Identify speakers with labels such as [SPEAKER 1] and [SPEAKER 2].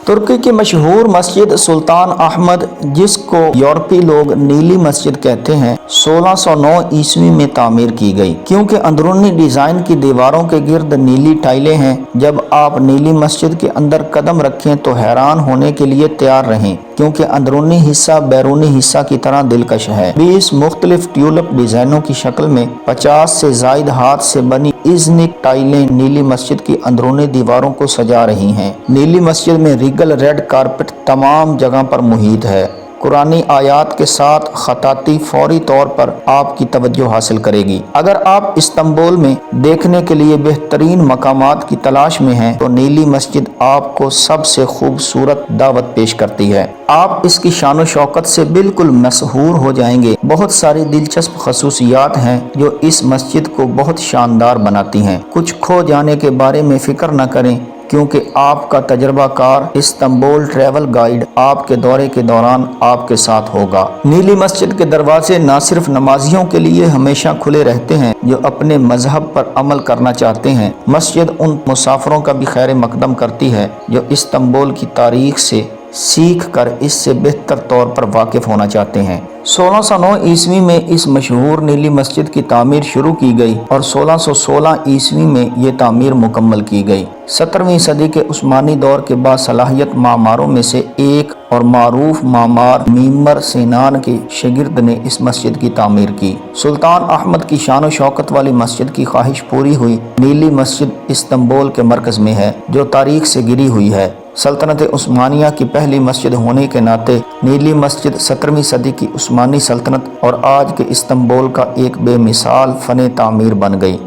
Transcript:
[SPEAKER 1] ترکی کی مشہور مسجد سلطان احمد، جس کو یورپی لوگ نیلی مسجد کہتے ہیں، 1609 عیسوی میں تعمیر کی گئی۔ کیونکہ اندرونی ڈیزائن کی دیواروں کے گرد نیلی ٹائلیں ہیں، جب آپ نیلی مسجد کے اندر قدم رکھیں تو حیران ہونے کے لیے تیار رہیں، کیونکہ اندرونی حصہ بیرونی حصہ کی طرح دلکش ہے۔ 20 مختلف ٹیولپ ڈیزائنوں کی شکل میں 50 سے زائد ہاتھ سے بنی ایزنک ٹائلیں نیلی مسجد کی اندرونی دیواروں کو سجا رہی ہیں۔ نیلی مسجد میں ریگل ریڈ کارپٹ تمام جگہ پر محیط ہے۔ قرآنی آیات کے ساتھ خطاطی فوری طور پر آپ کی توجہ حاصل کرے گی۔ اگر آپ استنبول میں دیکھنے کے لیے بہترین مقامات کی تلاش میں ہیں تو نیلی مسجد آپ کو سب سے خوبصورت دعوت پیش کرتی ہے۔ آپ اس کی شان و شوکت سے بالکل مسحور ہو جائیں گے۔ بہت ساری دلچسپ خصوصیات ہیں جو اس مسجد کو بہت شاندار بناتی ہیں۔ کچھ کھو جانے کے بارے میں فکر نہ کریں، کیونکہ آپ کا تجربہ کار استنبول ٹریول گائیڈ آپ کے دورے کے دوران آپ کے ساتھ ہوگا۔ نیلی مسجد کے دروازے نہ صرف نمازیوں کے لیے ہمیشہ کھلے رہتے ہیں جو اپنے مذہب پر عمل کرنا چاہتے ہیں، مسجد ان مسافروں کا بھی خیر مقدم کرتی ہے جو استنبول کی تاریخ سے سیکھ کر اس سے بہتر طور پر واقف ہونا چاہتے ہیں۔ 1609 عیسوی میں اس مشہور نیلی مسجد کی تعمیر شروع کی گئی اور 1616 عیسوی میں یہ تعمیر مکمل کی گئی۔ 17ویں صدی کے عثمانی دور کے باصلاحیت معماروں میں سے ایک اور معروف معمار میمر سینان کے شاگرد نے اس مسجد کی تعمیر کی۔ سلطان احمد کی شان و شوکت والی مسجد کی خواہش پوری ہوئی۔ نیلی مسجد استنبول کے مرکز میں ہے جو تاریخ سے گری ہوئی ہے۔ سلطنت عثمانیہ کی پہلی مسجد ہونے کے ناطے نیلی مسجد 17ویں صدی کی عثمانی سلطنت اور آج کے استنبول کا ایک بے مثال فن تعمیر بن گئی۔